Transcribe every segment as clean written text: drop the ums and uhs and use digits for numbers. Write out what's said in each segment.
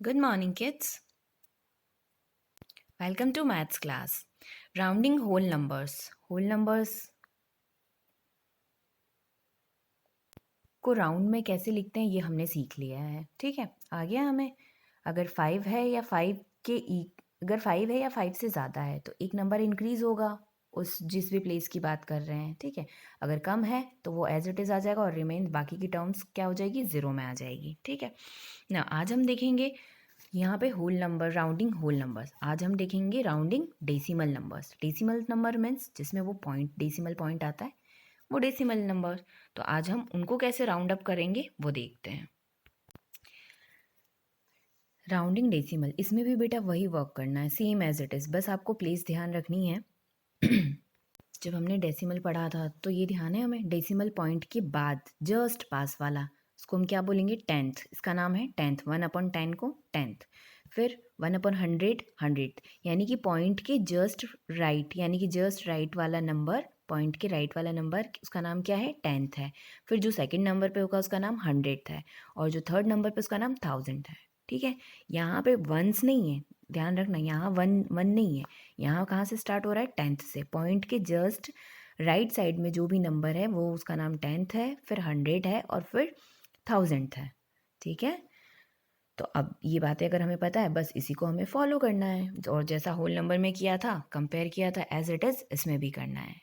Good morning, kids. Welcome to maths class. Rounding whole numbers. Whole numbers को round में कैसे लिखते हैं ये हमने सीख लिया है. ठीक है, आ गया हमें. अगर 5 है या 5 के अगर 5 है या 5 से ज़्यादा है तो एक नंबर इंक्रीज होगा उस जिस भी प्लेस की बात कर रहे हैं. ठीक है, अगर कम है तो वो एज इट इज़ आ जाएगा और रिमेन बाकी की टर्म्स क्या हो जाएगी, ज़ीरो में आ जाएगी. ठीक है ना. आज हम देखेंगे यहाँ पे whole number, rounding whole numbers. आज हम देखेंगे rounding decimal numbers. Decimal number means जिसमें वो पॉइंट, डेसिमल पॉइंट आता है, वो डेसिमल नंबर. तो आज हम उनको कैसे राउंड अप करेंगे वो देखते हैं. राउंडिंग डेसिमल, इसमें भी बेटा वही वर्क करना है, सेम एज इट इज़. बस आपको प्लेस ध्यान रखनी है. जब हमने डेसिमल पढ़ा था तो ये ध्यान है हमें, डेसिमल पॉइंट के बाद जस्ट पास वाला, इसको हम क्या बोलेंगे, टेंथ. इसका नाम है टेंथ. 1/10 को टेंथ. फिर 1/100 100th, यानी कि पॉइंट के जस्ट राइट, यानी कि जस्ट राइट वाला नंबर, पॉइंट के राइट वाला नंबर, उसका नाम क्या है, टेंथ है. फिर जो सेकंड नंबर पे होगा उसका नाम 100th है, और जो थर्ड नंबर पे उसका नाम 1000 है. ठीक है, यहाँ पे वंस नहीं है, ध्यान रखना. यहाँ वन वन नहीं है. यहाँ कहाँ से स्टार्ट हो रहा है, टेंथ से. पॉइंट के जस्ट राइट साइड में जो भी नंबर है वो उसका नाम टेंथ है, फिर 100 है, और फिर 1000 है. ठीक है, तो अब ये बातें अगर हमें पता है, बस इसी को हमें फॉलो करना है. और जैसा होल नंबर में किया था, कंपेयर किया था, एज इट इज़ इसमें भी करना है.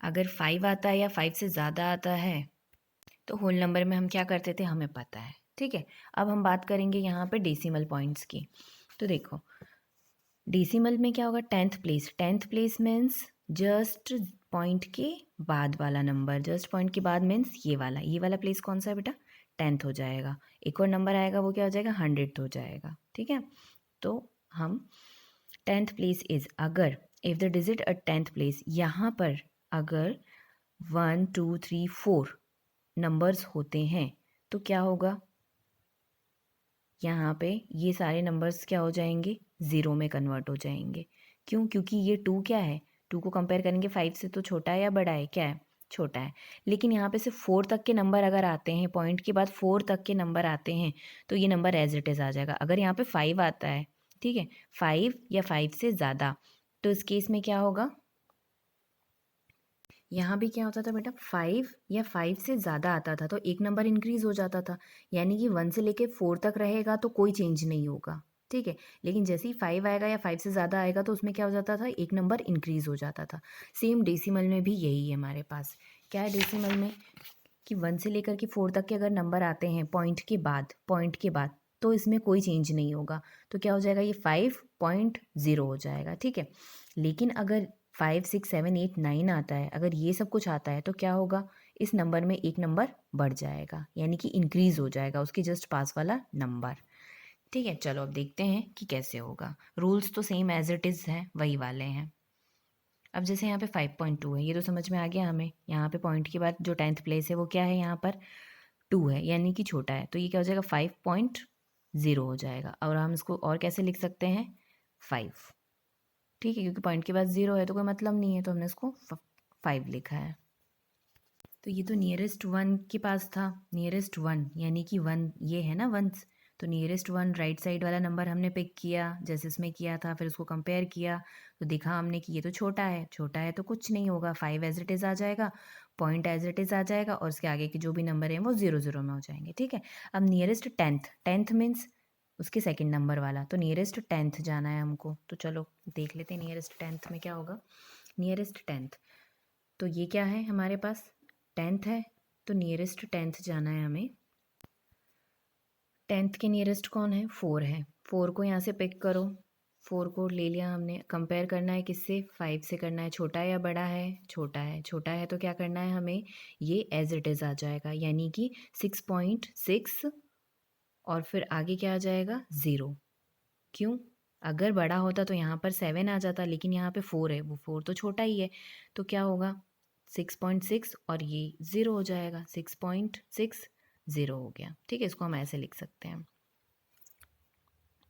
अगर 5 आता है या 5 से ज़्यादा आता है तो होल नंबर में हम क्या करते थे, हमें पता है. ठीक है, अब हम बात करेंगे यहाँ पे डेसिमल पॉइंट्स की. तो देखो, डेसिमल में क्या होगा, tenth place. Tenth place means just point के बाद वाला नंबर. जस्ट पॉइंट के बाद मीन्स ये वाला प्लेस कौन सा है बेटा, टेंथ हो जाएगा. एक और नंबर आएगा, वो क्या हो जाएगा, 100th हो जाएगा. ठीक है, तो हम टेंथ प्लेस इज, अगर if the digit a tenth place, यहाँ पर अगर 1 2 3 4 नंबर्स होते हैं तो क्या होगा, यहाँ पे ये सारे नंबर्स क्या हो जाएंगे, ज़ीरो में कन्वर्ट हो जाएंगे. क्यों, क्योंकि ये 2 क्या है, 2 को कंपेयर करेंगे 5 से तो छोटा है या बड़ा है, क्या है, छोटा है. लेकिन यहाँ पे से 4 तक के नंबर अगर आते हैं, पॉइंट के बाद 4 तक के नंबर आते हैं तो ये नंबर एज इट इज़ आ जाएगा. अगर यहाँ पे 5 आता है, ठीक है, 5 या 5 से ज़्यादा, तो इस केस में क्या होगा, यहाँ भी क्या होता था बेटा, 5 या 5 से ज़्यादा आता था तो एक नंबर इंक्रीज हो जाता था. यानी कि 1 से लेके 4 तक रहेगा तो कोई चेंज नहीं होगा. ठीक है, लेकिन जैसे ही 5 आएगा या 5 से ज़्यादा आएगा तो उसमें क्या हो जाता था, एक नंबर इंक्रीज हो जाता था. सेम डेसिमल में भी यही है हमारे पास. क्या है डेसिमल में, कि 1 से लेकर के 4 तक के अगर नंबर आते हैं पॉइंट के बाद तो इसमें कोई चेंज नहीं होगा. तो क्या हो जाएगा, ये 5.0 हो जाएगा. ठीक है, लेकिन अगर 5 6 7 8 9 आता है, अगर ये सब कुछ आता है तो क्या होगा, इस नंबर में एक नंबर बढ़ जाएगा, यानी कि इंक्रीज हो जाएगा उसके जस्ट पास वाला नंबर. ठीक है, चलो अब देखते हैं कि कैसे होगा. रूल्स तो सेम एज इट इज़ है, वही वाले हैं. अब जैसे यहाँ पे 5.2 है, ये तो समझ में आ गया हमें. यहाँ पे पॉइंट के बाद जो टेंथ प्लेस है वो क्या है, यहाँ पर 2 है, यानी कि छोटा है. तो ये क्या हो जाएगा, 5.0 हो जाएगा. और हम इसको और कैसे लिख सकते हैं, 5. ठीक है, क्योंकि पॉइंट के बाद 0 है तो कोई मतलब नहीं है, तो हमने इसको 5 लिखा है. तो ये तो नियरेस्ट वन के पास था. नियरेस्ट वन यानी कि 1 ये है ना, वंस. तो नियरेस्ट वन राइट साइड वाला नंबर हमने पिक किया जैसे इसमें किया था, फिर उसको कंपेयर किया तो देखा हमने कि ये तो छोटा है. छोटा है तो कुछ नहीं होगा, 5 एज इट इज़ आ जाएगा, पॉइंट एज इट इज़ आ जाएगा, और उसके आगे के जो भी नंबर हैं वो 0 0 में हो जाएंगे. ठीक है, अब नियरेस्ट टेंथ. टेंथ मीन्स उसके सेकंड नंबर वाला, तो नियरेस्ट टेंथ जाना है हमको. तो चलो देख लेते हैं नियरेस्ट टेंथ में क्या होगा. नियरेस्ट टेंथ, तो ये क्या है हमारे पास, टेंथ है, तो नियरेस्ट टेंथ जाना है हमें. टेंथ के नियरेस्ट कौन है, 4 है. 4 को यहाँ से पिक करो. 4 को ले लिया हमने, कंपेयर करना है किससे, 5 से करना है. छोटा है या बड़ा है, छोटा है. छोटा है तो क्या करना है हमें, ये एज इट इज़ आ जाएगा, यानी कि 6.6, और फिर आगे क्या आ जाएगा, 0. क्यों, अगर बड़ा होता तो यहाँ पर 7 आ जाता, लेकिन यहाँ पे 4 है, वो 4 तो छोटा ही है. तो क्या होगा, 6.6 और ये 0 हो जाएगा. 6.6 0 हो गया. ठीक है, इसको हम ऐसे लिख सकते हैं.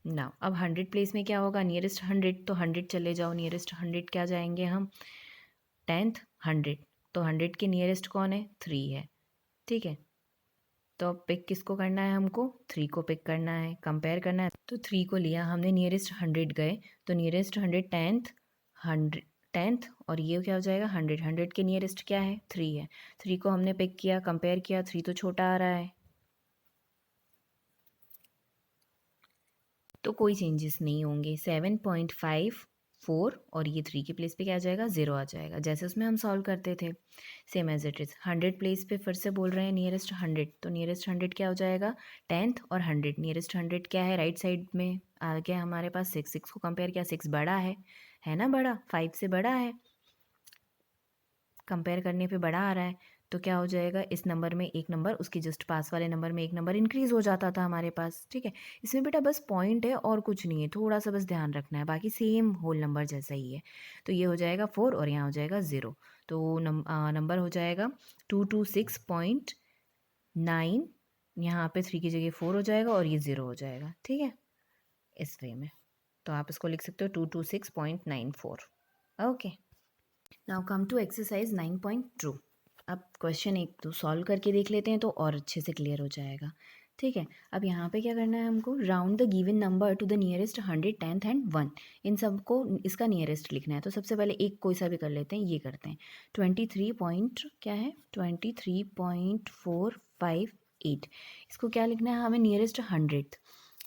ना अब 100 प्लेस में क्या होगा, नियरेस्ट 100, तो 100 चले जाओ. नियरेस्ट 100 क्या जाएंगे हम, टेंथ 100, तो 100 के नियरेस्ट कौन है, 3 है. ठीक है, तो अब पिक किसको करना है हमको? 3 को पिक करना है, कंपेयर करना है। तो 3 को लिया हमने, नियरेस्ट 100 गए, तो नियरेस्ट 100 10th और ये क्या हो जाएगा 100 के नियरेस्ट क्या है 3 है। 3 को हमने पिक किया, कंपेयर किया, 3 तो छोटा आ रहा है, तो कोई चेंजेस नहीं होंगे। 7.54 और ये 3 के प्लेस पे क्या आ जाएगा 0 आ जाएगा, जैसे उसमें हम सॉल्व करते थे same as it is. 100 place पे फिर से बोल रहे हैं नियरेस्ट 100, तो नियरेस्ट 100 क्या हो जाएगा 10th और 100। नियरेस्ट 100 क्या है राइट साइड में आ गया हमारे पास 6। 6 को कंपेयर किया, 6 बड़ा है ना, बड़ा 5 से बड़ा है, कंपेयर करने पे बड़ा आ रहा है, तो क्या हो जाएगा इस नंबर में एक नंबर, उसके जस्ट पास वाले नंबर में एक नंबर इंक्रीज़ हो जाता था हमारे पास। ठीक है, इसमें बेटा बस पॉइंट है और कुछ नहीं है, थोड़ा सा बस ध्यान रखना है, बाकी सेम होल नंबर जैसा ही है। तो ये हो जाएगा 4 और यहाँ हो जाएगा 0, तो नंबर हो जाएगा 226.9, यहाँ पे 3 की जगह 4 हो जाएगा और ये 0 हो जाएगा। ठीक है, इस वे में तो आप इसको लिख सकते हो 226.94। Okay, now come to exercise 9.2। अब क्वेश्चन एक तो सॉल्व करके देख लेते हैं तो और अच्छे से क्लियर हो जाएगा। ठीक है, अब यहाँ पे क्या करना है हमको, round the given number two the nearest 100, 10th and 1। इन सबको इसका नियरेस्ट लिखना है, तो सबसे पहले एक कोई सा भी कर लेते हैं, ये करते हैं 23 पॉइंट क्या है 23.458। इसको क्या लिखना है हमें नियरेस्ट 100,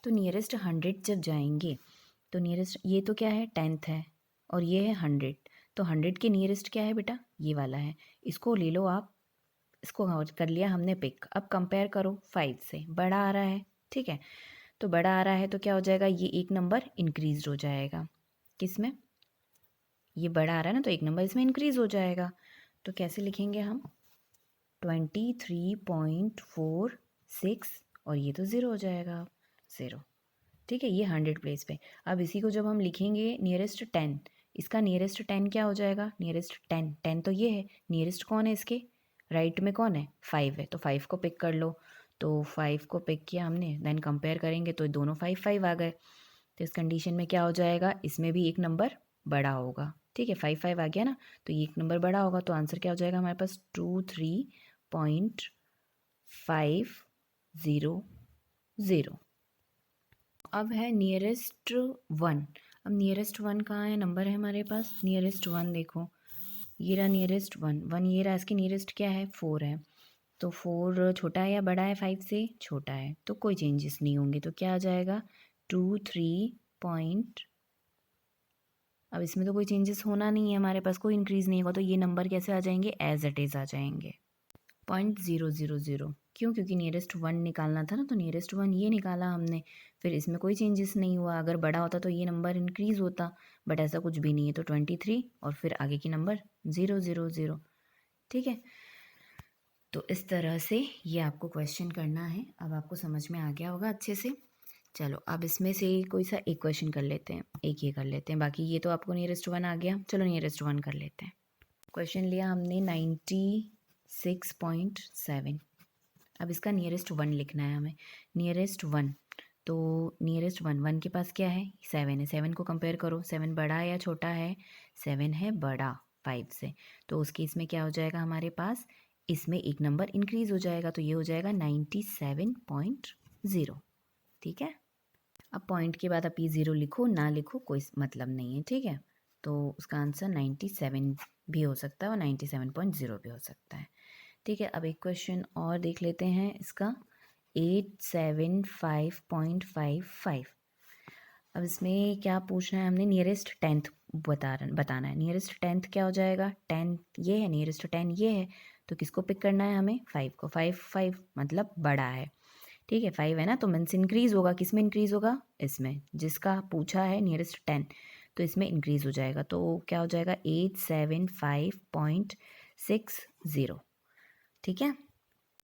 तो नियरेस्ट 100 जब जाएंगे तो नियरेस्ट ये तो क्या है 10th है और ये है 100, तो 100 के नियरेस्ट क्या है बेटा ये वाला है, इसको ले लो आप, इसको कर लिया हमने पिक। अब कंपेयर करो 5 से, बड़ा आ रहा है। ठीक है, तो बड़ा आ रहा है तो क्या हो जाएगा ये एक नंबर इंक्रीज हो जाएगा, किस में, ये बड़ा आ रहा है ना, तो एक नंबर इसमें इंक्रीज हो जाएगा। तो कैसे लिखेंगे हम 23.46 और ये तो 0 हो जाएगा 0। ठीक है, ये 100 प्लेस पे। अब इसी को जब हम लिखेंगे नियरेस्ट 10, इसका नियरेस्ट 10 क्या हो जाएगा, नियरेस्ट 10 तो ये है, नियरेस्ट कौन है इसके राइट में कौन है 5 है, तो 5 को पिक कर लो। तो 5 को पिक किया हमने, देन कंपेयर करेंगे तो दोनों 5 5 आ गए। तो इस कंडीशन में क्या हो जाएगा, इसमें भी एक नंबर बड़ा होगा। ठीक है, 5 5 आ गया ना, तो ये एक नंबर बड़ा होगा, तो आंसर क्या हो जाएगा हमारे पास 23.500। अब है नियरेस्ट 1। अब नियरेस्ट 1 कहाँ है, नंबर है हमारे पास नियरेस्ट 1, देखो ये रहा नियरेस्ट 1, 1 ये रहा, इसकी नियरेस्ट क्या है 4 है, तो 4 छोटा है या बड़ा है 5 से, छोटा है, तो कोई चेंजेस नहीं होंगे, तो क्या आ जाएगा 23 पॉइंट, अब इसमें तो कोई चेंजेस होना नहीं है हमारे पास, कोई इंक्रीज़ नहीं होगा, तो ये नंबर कैसे आ जाएंगे एज इट इज़ आ जाएंगे 0.000। क्यों, क्योंकि नियरेस्ट 1 निकालना था ना, तो नियरेस्ट 1 ये निकाला हमने, फिर इसमें कोई चेंजेस नहीं हुआ। अगर बड़ा होता तो ये नंबर इंक्रीज़ होता, बट ऐसा कुछ भी नहीं है, तो 23 और फिर आगे की नंबर 000। ठीक है, तो इस तरह से ये आपको क्वेश्चन करना है। अब आपको समझ में आ गया होगा अच्छे से। चलो अब इसमें से कोई सा एक क्वेश्चन कर लेते हैं, एक ये कर लेते हैं, बाकी ये तो आपको नियरेस्ट 1 आ गया। चलो नियरेस्ट 1 कर लेते हैं। क्वेश्चन लिया हमने 96.7। अब इसका नियरेस्ट 1 लिखना है हमें, नियरेस्ट 1, तो नियरेस्ट 1, 1 के पास क्या है 7 है, 7 को कंपेयर करो, 7 बड़ा है या छोटा है, 7 है बड़ा 5 से, तो उस केस में क्या हो जाएगा हमारे पास, इसमें एक नंबर इंक्रीज हो जाएगा, तो ये हो जाएगा 97.0। ठीक है, अब पॉइंट के बाद आप ये 0 लिखो ना लिखो कोई मतलब नहीं है। ठीक है, तो उसका आंसर 97 भी हो सकता है और 97.0 भी हो सकता है। ठीक है, अब एक क्वेश्चन और देख लेते हैं इसका 875.55। अब इसमें क्या पूछना है हमने, नियरेस्ट 10th बताना है। नियरेस्ट 10th क्या हो जाएगा, 10 ये है, नियरेस्ट 10 ये है, तो किसको पिक करना है हमें 5 को, 5 5 मतलब बड़ा है। ठीक है, 5 है ना, तो मीन्स इंक्रीज होगा, किस में इंक्रीज होगा, इसमें जिसका पूछा है नियरेस्ट 10, तो इसमें इंक्रीज हो जाएगा, तो क्या हो जाएगा 875.60। ठीक है,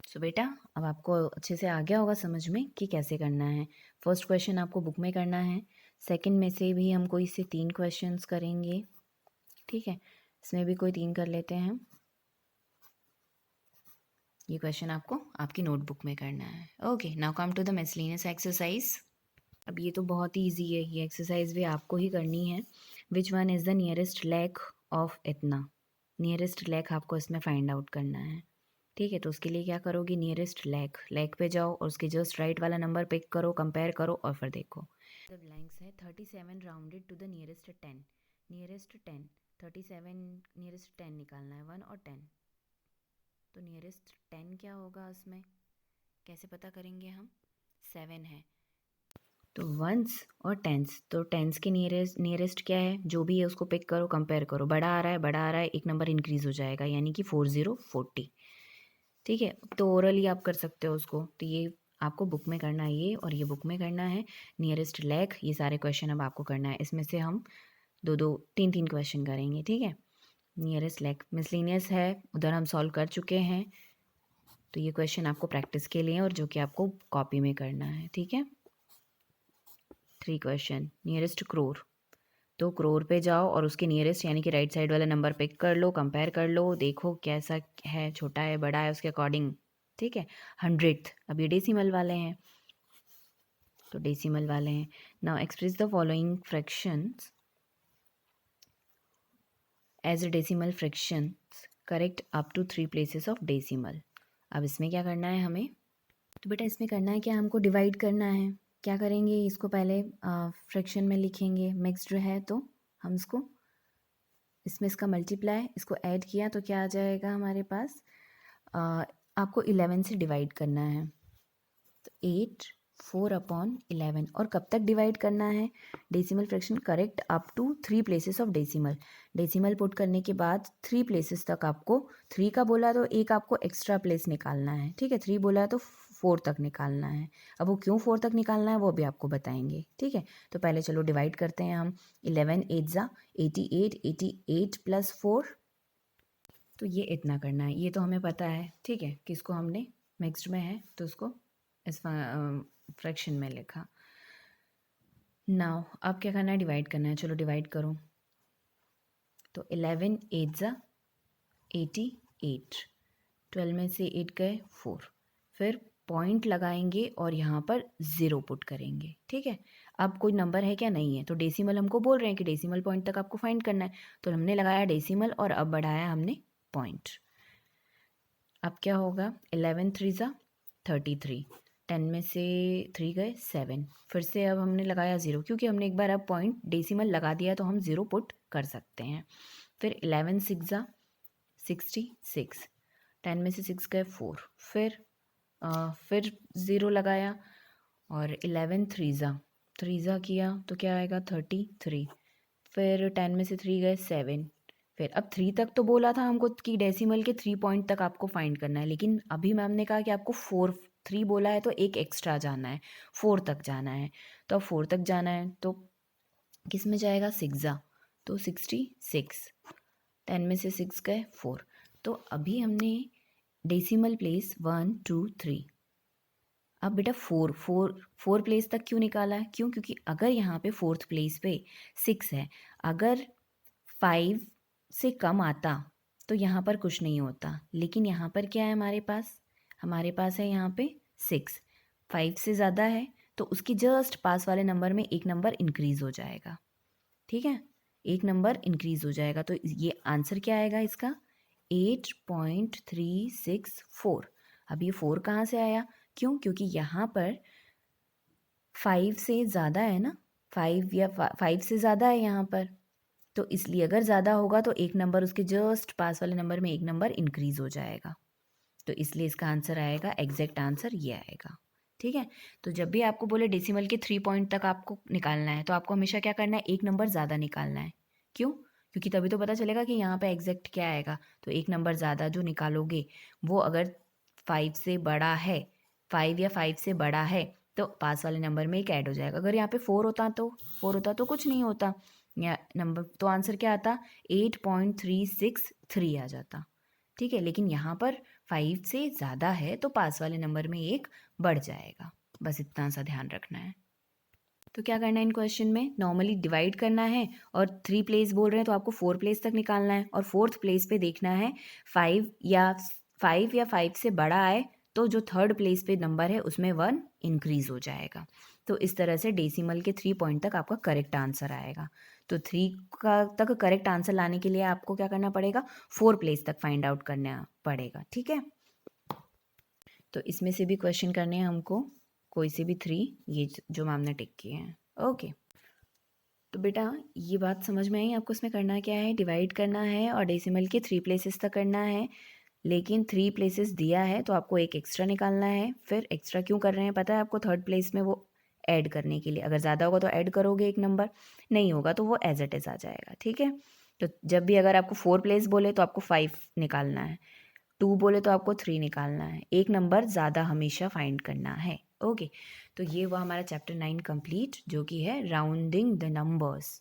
सो बेटा अब आपको अच्छे से आ गया होगा समझ में कि कैसे करना है। फर्स्ट क्वेश्चन आपको बुक में करना है, सेकंड में से भी हम कोई से 3 क्वेश्चंस करेंगे। ठीक है, इसमें भी कोई 3 कर लेते हैं। ये क्वेश्चन आपको आपकी नोटबुक में करना है। Okay, now come to the miscellaneous exercise. अब ये तो बहुत ही ईजी है, ये एक्सरसाइज भी आपको ही करनी है। Which one is the nearest leg of इतना, नियरेस्ट लेग आपको इसमें फाइंड आउट करना है। ठीक है, तो उसके लिए क्या करोगे, नियरेस्ट लैग पे जाओ और उसके जस्ट राइट वाला नंबर पिक करो, कंपेयर करो और फिर देखो। द ब्लैंक्स है 37 rounded to the nearest 10, nearest 10, 37 nearest 10 निकालना है, 1 और 10, तो नियरेस्ट 10 क्या होगा उसमें, कैसे पता करेंगे हम, 7 है तो वंस और टेंस, तो टेंस के नियरेस्ट क्या है, जो भी है उसको पिक करो, कंपेयर करो, बड़ा आ रहा है, बड़ा आ रहा है, एक नंबर इंक्रीज हो जाएगा, यानी कि 4040। ठीक है, तो ओरली आप कर सकते हो उसको, तो ये आपको बुक में करना है ये, और ये बुक में करना है। नियरेस्ट लैग, ये सारे क्वेश्चन अब आपको करना है, इसमें से हम दो दो तीन तीन क्वेश्चन करेंगे। ठीक है, नियरेस्ट लैग मिसलिनियस है, उधर हम सॉल्व कर चुके हैं, तो ये क्वेश्चन आपको प्रैक्टिस के लिए और जो कि आपको कॉपी में करना है। ठीक है, 3 क्वेश्चन। नियरेस्ट क्रोर, तो क्रोर पे जाओ और उसके नियरेस्ट यानी कि राइट साइड वाला नंबर पिक कर लो, कंपेयर कर लो, देखो कैसा है, छोटा है बड़ा है, उसके अकॉर्डिंग। ठीक है, 100th, अब ये डेसिमल वाले हैं, तो डेसिमल वाले हैं। Now express the following fractions as a decimal fractions, correct up to 3 places of decimal. अब इसमें क्या करना है हमें, तो बेटा इसमें करना है क्या, हमको डिवाइड करना है। क्या करेंगे, इसको पहले फ्रैक्शन में लिखेंगे, मिक्स्ड है तो हम इसको, इसमें इसका मल्टीप्लाई, इसको ऐड किया तो क्या आ जाएगा हमारे पास, आपको 11 से डिवाइड करना है, तो 8 4/11, और कब तक डिवाइड करना है, decimal fraction correct up to 3 places of decimal, decimal put करने के बाद 3 प्लेसेस तक आपको, 3 का बोला तो एक आपको एक्स्ट्रा प्लेस निकालना है। ठीक है, 3 बोला तो 4 तक निकालना है, अब वो क्यों 4 तक निकालना है वो भी आपको बताएंगे। ठीक है, तो पहले चलो डिवाइड करते हैं हम, 11 8 ज़ा 88, 88 प्लस 4, तो ये इतना करना है, ये तो हमें पता है। ठीक है, कि इसको हमने मिक्स्ड में है तो उसको इस फ्रैक्शन में लिखा। नाउ अब क्या करना है, डिवाइड करना है, चलो डिवाइड करो, तो 11 8 ज़ा 88, 12 में से 8 गए 4, फिर पॉइंट लगाएंगे और यहाँ पर 0 पुट करेंगे। ठीक है, अब कोई नंबर है क्या, नहीं है, तो डेसिमल हमको बोल रहे हैं कि डेसिमल पॉइंट तक आपको फाइंड करना है, तो हमने लगाया डेसिमल और अब बढ़ाया हमने पॉइंट। अब क्या होगा, 11 3 ज़ा 33, 10 में से 3 गए 7, फिर से अब हमने लगाया 0, क्योंकि हमने एक बार अब पॉइंट डेसिमल लगा दिया तो हम 0 पुट कर सकते हैं। फिर 11 6 ज़ा 66, 10 में से 6 गए 4, फिर 0 लगाया, और 11 3 ज़ा किया तो क्या आएगा 33, फिर 10 में से 3 गए 7, फिर अब 3 तक तो बोला था हमको कि डेसिमल के 3 पॉइंट तक आपको फाइंड करना है, लेकिन अभी मैम ने कहा कि आपको 3 बोला है तो एक एक्स्ट्रा जाना है, 4 तक जाना है, तो अब 4 तक जाना है तो किस में जाएगा, 6 ज़ा, तो 66, 10 में से 6 गए 4, तो अभी हमने डेसिमल प्लेस 1 2 3, अब बेटा 4 प्लेस तक क्यों निकाला है, क्यों, क्योंकि अगर यहाँ पे 4th प्लेस पे 6 है, अगर 5 से कम आता तो यहाँ पर कुछ नहीं होता, लेकिन यहाँ पर क्या है हमारे पास है यहाँ पे 6, 5 से ज़्यादा है तो उसके जस्ट पास वाले नंबर में एक नंबर इंक्रीज़ हो जाएगा। ठीक है, एक नंबर इंक्रीज़ हो जाएगा, तो ये आंसर क्या आएगा इसका, 8.364। अब ये 4 कहाँ से आया, क्यों, क्योंकि यहाँ पर 5 से ज़्यादा है ना, 5 से ज़्यादा है यहाँ पर, तो इसलिए अगर ज़्यादा होगा तो एक नंबर उसके जस्ट पास वाले नंबर में एक नंबर इंक्रीज़ हो जाएगा, तो इसलिए इसका आंसर आएगा, एग्जैक्ट आंसर ये आएगा। ठीक है, तो जब भी आपको बोले डेसिमल के 3 पॉइंट तक आपको निकालना है तो आपको हमेशा क्या करना है, एक नंबर ज़्यादा निकालना है। क्यों, क्योंकि तभी तो पता चलेगा कि यहाँ पे एग्जैक्ट क्या आएगा, तो एक नंबर ज़्यादा जो निकालोगे वो अगर 5 से बड़ा है, 5 या 5 से बड़ा है तो पास वाले नंबर में एक ऐड हो जाएगा। अगर यहाँ पे 4 होता तो कुछ नहीं होता, या नंबर तो आंसर क्या आता, 8.363 आ जाता। ठीक है, लेकिन यहाँ पर 5 से ज़्यादा है तो पास वाले नंबर में एक बढ़ जाएगा, बस इतना सा ध्यान रखना है। तो क्या करना है इन क्वेश्चन में, नॉर्मली डिवाइड करना है और 3 प्लेस बोल रहे हैं तो आपको 4 प्लेस तक निकालना है, और 4th प्लेस पे देखना है 5 या 5 से बड़ा आए तो जो 3rd प्लेस पे नंबर है उसमें 1 इंक्रीज़ हो जाएगा। तो इस तरह से डेसिमल के 3 पॉइंट तक आपका करेक्ट आंसर आएगा। तो 3 का तक करेक्ट आंसर लाने के लिए आपको क्या करना पड़ेगा, 4 प्लेस तक फाइंड आउट करना पड़ेगा। ठीक है, तो इसमें से भी क्वेश्चन करने हैं हमको, कोई से भी 3, ये जो मैम ने टिक किए हैं। ओके, तो बेटा ये बात समझ में आई आपको? इसमें करना क्या है, डिवाइड करना है और डेसिमल के 3 प्लेसेस तक करना है। लेकिन 3 प्लेसेस दिया है तो आपको एक एक्स्ट्रा निकालना है। फिर एक्स्ट्रा क्यों कर रहे हैं पता है आपको? थर्ड प्लेस में वो ऐड करने के लिए। अगर ज़्यादा होगा तो ऐड करोगे एक नंबर, नहीं होगा तो वो एज इट इज़ आ जाएगा। ठीक है, तो जब भी अगर आपको 4 प्लेस बोले तो आपको 5 निकालना है, 2 बोले तो आपको 3 निकालना है, एक नंबर ज़्यादा हमेशा फाइंड करना है। ओके, तो ये हुआ हमारा चैप्टर 9 कंप्लीट, जो कि है राउंडिंग द नंबर्स।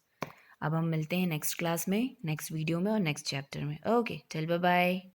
अब हम मिलते हैं नेक्स्ट क्लास में, नेक्स्ट वीडियो में और नेक्स्ट चैप्टर में। ओके, चल बाय बाय।